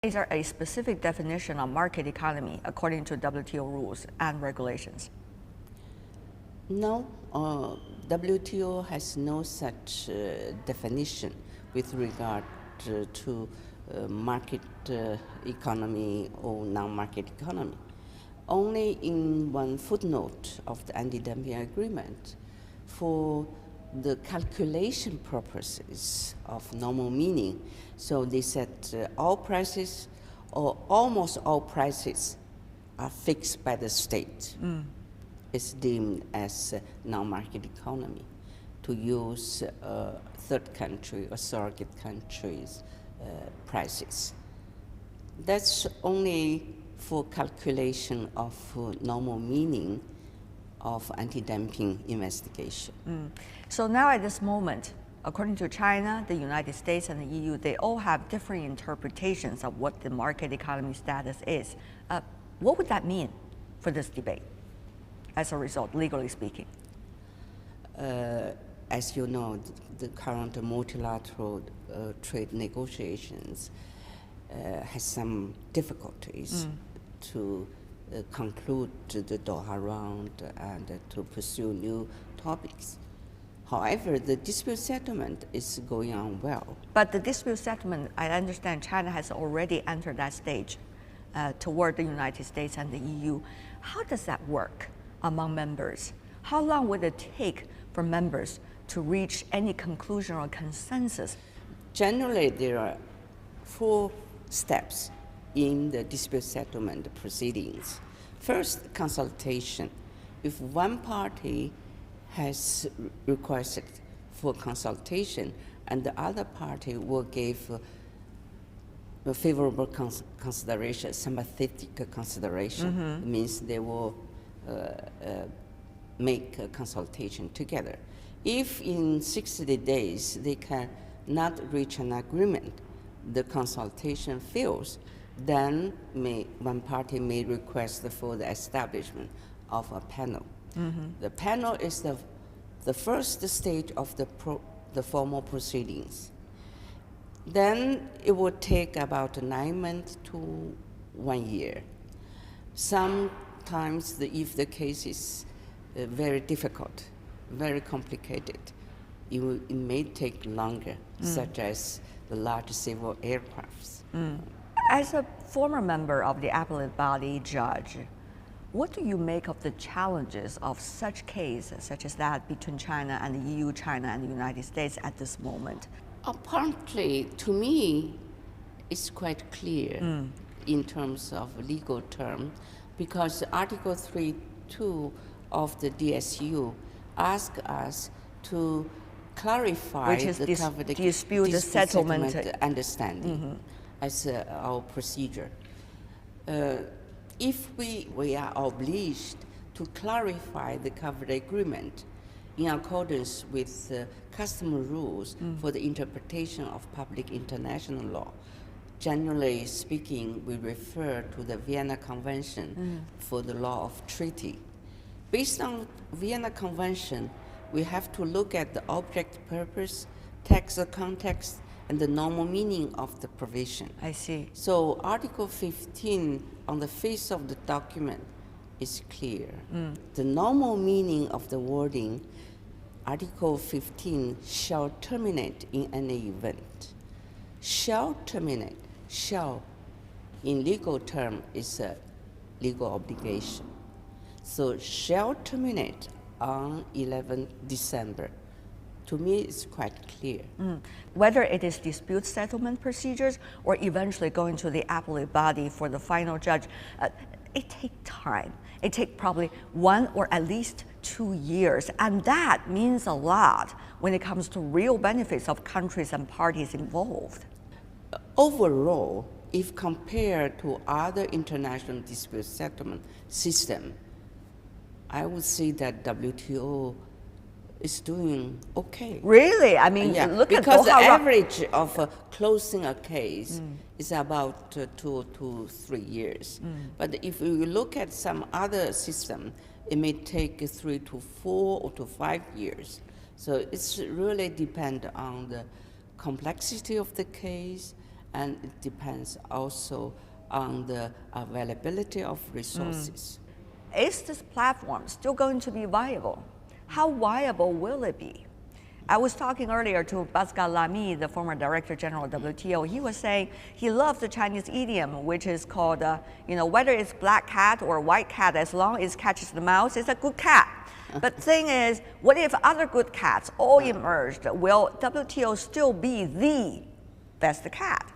Is there a specific definition of market economy according to WTO rules and regulations? No, WTO has no such definition with regard to market economy or non-market economy. Only in one footnote of the anti-dumping agreement, for the calculation purposes of normal meaning, so they said all prices or almost all prices are fixed by the state. Is deemed as non-market economy to use third country or surrogate countries' prices. That's only for calculation of normal meaning of anti-dumping investigation. So now at this moment, according to China, the United States, and the EU, they all have different interpretations of what the market economy status is. What would that mean for this debate? As a result, legally speaking? As you know, the current multilateral trade negotiations has some difficulties to conclude the Doha round and to pursue new topics. However, the dispute settlement is going on well. But the dispute settlement, I understand China has already entered that stage toward the United States and the EU. How does that work among members? How long would it take for members to reach any conclusion or consensus? Generally, there are 4 steps in the dispute settlement proceedings. First, consultation. If one party has requested for consultation and the other party will give a favorable consideration, sympathetic consideration, means they will make a consultation together. If in 60 days they cannot reach an agreement, the consultation fails, then one party may request for the establishment of a panel. The panel is the first stage of the formal proceedings. Then it will take about 9 months to 1 year. Sometimes, if the case is very difficult, very complicated, it may take longer, such as the large civil aircrafts. As a former member of the appellate body judge, what do you make of the challenges of such cases, such as that between China and the EU, China and the United States at this moment? Apparently, to me, it's quite clear in terms of legal term, because Article 3.2 of the DSU asks us to clarify Which is the covered dispute settlement understanding as our procedure. If we are obliged to clarify the covered agreement in accordance with customary rules for the interpretation of public international law, generally speaking, we refer to the Vienna Convention for the law of treaty. Based on Vienna Convention, we have to look at the object, purpose, text, context, and the normal meaning of the provision. I see. So Article 15 on the face of the document is clear. The normal meaning of the wording, Article 15, shall terminate in any event. Shall terminate, shall, in legal term, is a legal obligation. So shall terminate on 11 December. To me, it's quite clear. Whether it is dispute settlement procedures or eventually going to the appellate body for the final judge, it takes time. It takes probably 1 or at least 2 years, and that means a lot when it comes to real benefits of countries and parties involved. Overall, if compared to other international dispute settlement system, I would say that WTO is doing okay. Really? I mean, look at because the average of closing a case is about 2 to 3 years. But if you look at some other system, it may take 3 to 4 or to 5 years. So it's really depend on the complexity of the case and it depends also on the availability of resources. Is this platform still going to be viable? How viable will it be? I was talking earlier to Pascal Lamy, the former Director General of WTO. He was saying he loves the Chinese idiom, which is called, whether it's black cat or white cat, as long as it catches the mouse, it's a good cat. But the thing is, what if other good cats all emerged? Will WTO still be the best cat?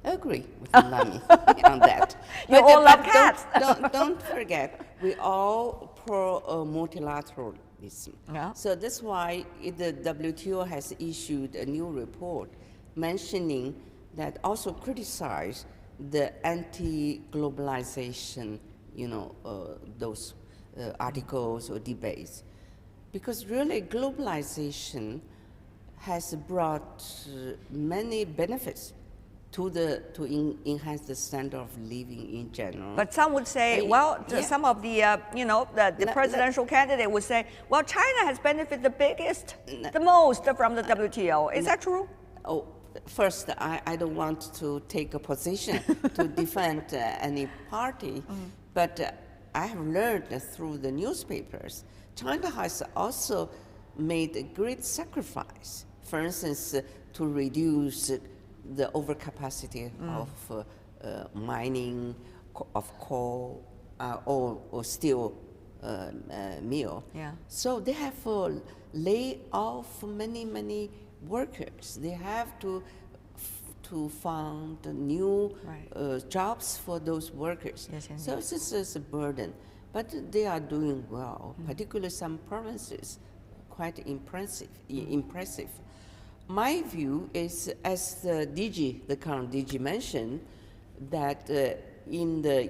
I agree with Lamy on that. You all love cats. Don't forget, we all pro multilateralism. Yeah. So that's why the WTO has issued a new report mentioning that also criticize the anti-globalization, those articles or debates, because really globalization has brought many benefits to enhance the standard of living in general. But some would say, some of the, the presidential candidate would say, well, China has benefited the most from the WTO. Is that true? Oh, first, I don't want to take a position to defend any party, but I have learned through the newspapers, China has also made a great sacrifice. For instance, to reduce the overcapacity of mining of coal or steel mill. Yeah. So they have laid off many workers. They have to find new jobs for those workers. Yes, so this is a burden, but they are doing well. Particularly some provinces, quite impressive. My view is, as the current DG mentioned, that in the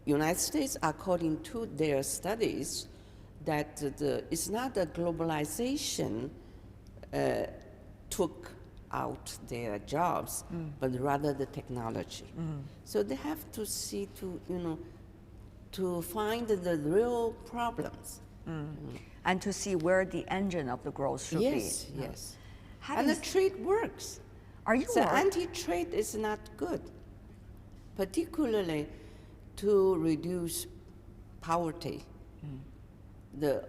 United States, according to their studies, that it's not the globalization took out their jobs, but rather the technology. So they have to see to find the real problems. And to see where the engine of the growth should be. Yes. And the trade works. Are you so anti-trade is not good, particularly to reduce poverty. For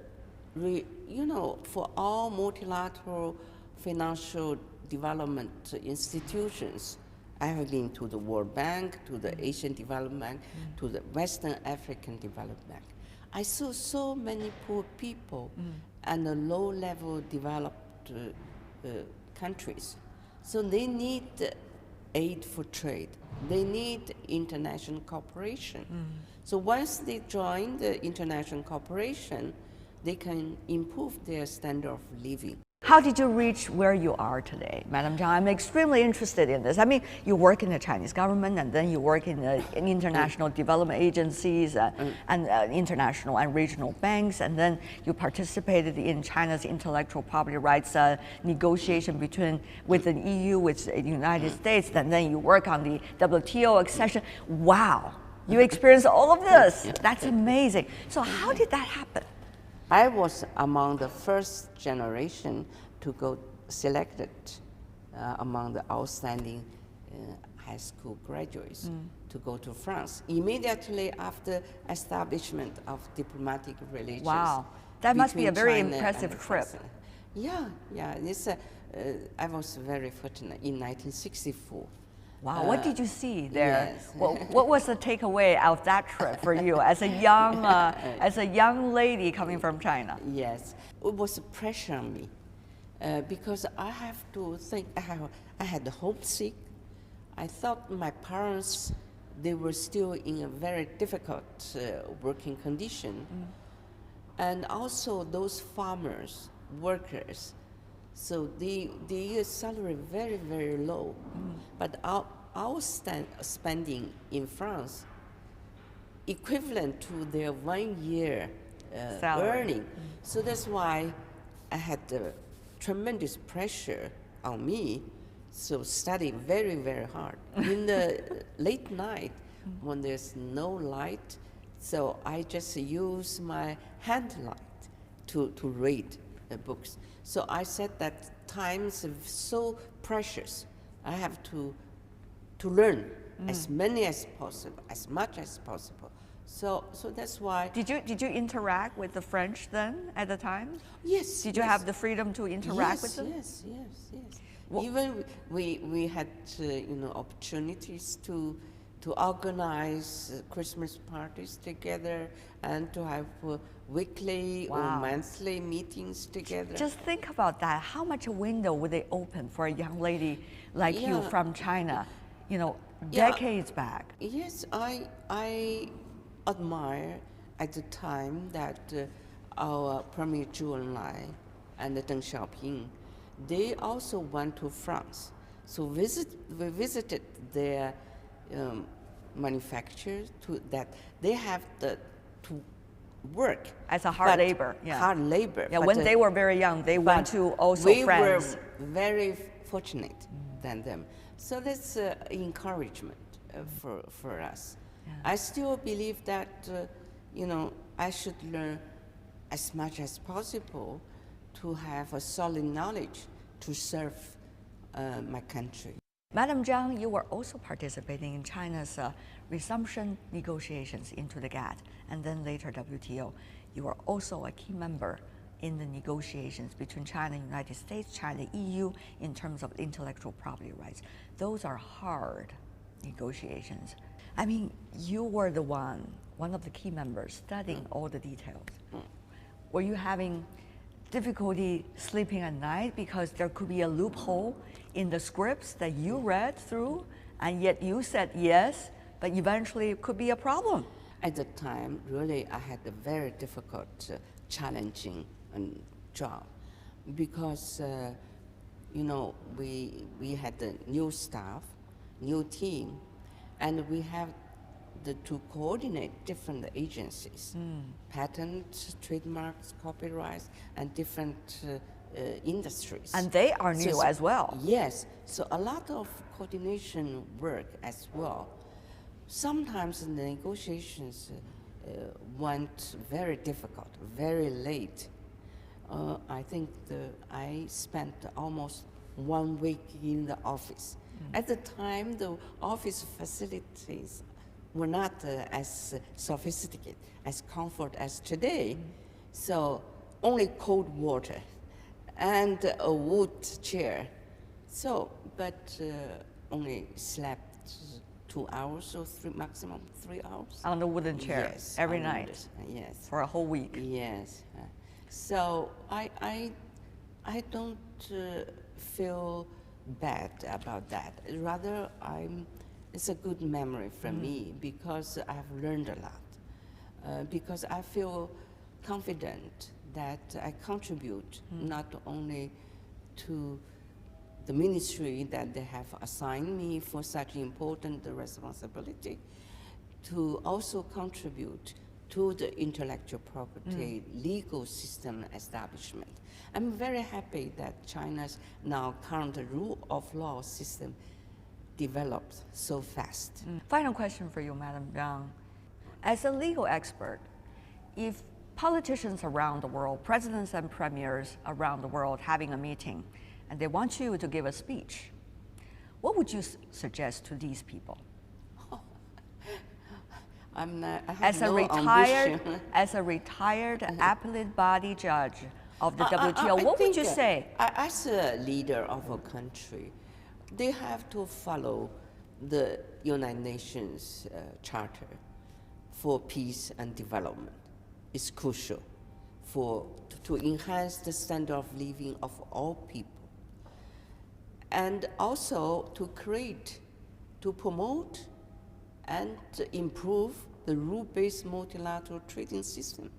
all multilateral financial development institutions, I have been to the World Bank, to the Asian Development Bank, to the Western African Development Bank. I saw so many poor people and the low-level developed countries. So they need aid for trade. They need international cooperation. So once they join the international cooperation, they can improve their standard of living. How did you reach where you are today, Madam Zhang? I'm extremely interested in this. I mean, you work in the Chinese government, and then you work in international development agencies and international and regional banks, and then you participated in China's intellectual property rights negotiation with the EU, with the United States, and then you work on the WTO accession. Wow, you experienced all of this. That's amazing. So how did that happen? I was among the first generation to go selected among the outstanding high school graduates to go to France immediately after establishment of diplomatic relations. Wow, that must be a very China impressive trip. Yeah. I was very fortunate in 1964. Wow, what did you see there? Yes. What was the takeaway of that trip for you as a young lady coming from China? Yes, it was a pressure on me because I have to think. I had homesick. I thought my parents, they were still in a very difficult working condition, and also those farmers, workers. So the salary very low, but our spending in France equivalent to their 1 year earning. So that's why I had tremendous pressure on me. So study very hard in the late night when there's no light. So I just use my hand light to read books. So I said that time is so precious. I have to to learn as many as possible, as much as possible. So that's why. Did you interact with the French then at the time? Yes. Did you have the freedom to interact with them? Yes. Even we had opportunities to organize Christmas parties together and to have weekly or monthly meetings together. Just think about that. How much a window would they open for a young lady like you from China, decades back? Yes, I admire at the time that our Premier Zhou Enlai and Deng Xiaoping, they also went to France. So we visited their manufacturers that they have to work as a hard labor. Hard labor. Yeah, when they were very young, they went to also France. We were very fortunate than them. So that's encouragement for us. Yeah. I still believe that I should learn as much as possible to have a solid knowledge to serve my country. Madam Zhang, you were also participating in China's resumption negotiations into the GATT and then later WTO. You were also a key member in the negotiations between China and the United States, China, EU, in terms of intellectual property rights. Those are hard negotiations. I mean, you were the one of the key members studying all the details. Were you having difficulty sleeping at night because there could be a loophole in the scripts that you read through, and yet you said yes, but eventually it could be a problem? At the time, really, I had a very difficult, challenging job because, we had the new staff, new team, and we have to coordinate different agencies, patents, trademarks, copyrights, and different industries. And they are new as well. Yes, so a lot of coordination work as well. Sometimes the negotiations went very difficult, very late. I think I spent almost 1 week in the office. At the time, the office facilities were not as sophisticated, as comfort as today. So only cold water and a wood chair. So, but only slept 2 hours or maximum 3 hours. On the wooden chair, yes, every night? Yes. For a whole week? Yes. So I don't feel bad about that. Rather, it's a good memory for me because I've learned a lot. Because I feel confident that I contribute not only to the ministry that they have assigned me for such important responsibility, to also contribute to the intellectual property legal system establishment. I'm very happy that China's now current rule of law system developed so fast. Final question for you, Madam Zhang. As a legal expert, if politicians around the world, presidents and premiers around the world having a meeting, and they want you to give a speech, what would you suggest to these people? I have as no ambition. As a retired appellate body judge of the WTO, what would you say? As a leader of a country, they have to follow the United Nations Charter for peace and development. It's crucial to enhance the standard of living of all people. And also to promote and to improve the rule-based multilateral trading system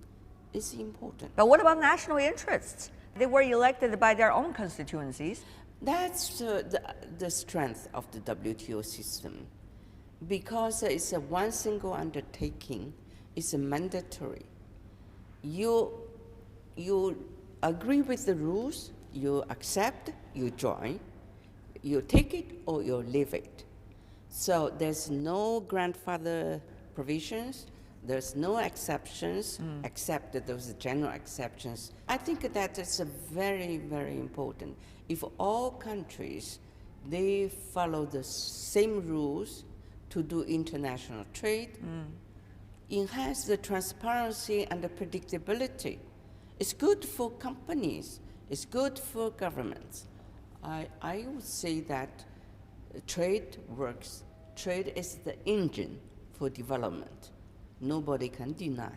is important. But what about national interests? They were elected by their own constituencies. That's the strength of the WTO system. Because it's a one single undertaking, it's a mandatory. You agree with the rules, you accept, you join, you take it or you leave it. So there's no grandfather provisions, there's no exceptions, except those general exceptions. I think that is very, very important. If all countries they follow the same rules to do international trade, enhance the transparency and the predictability. It's good for companies, it's good for governments. I would say that trade works. Trade is the engine for development. Nobody can deny.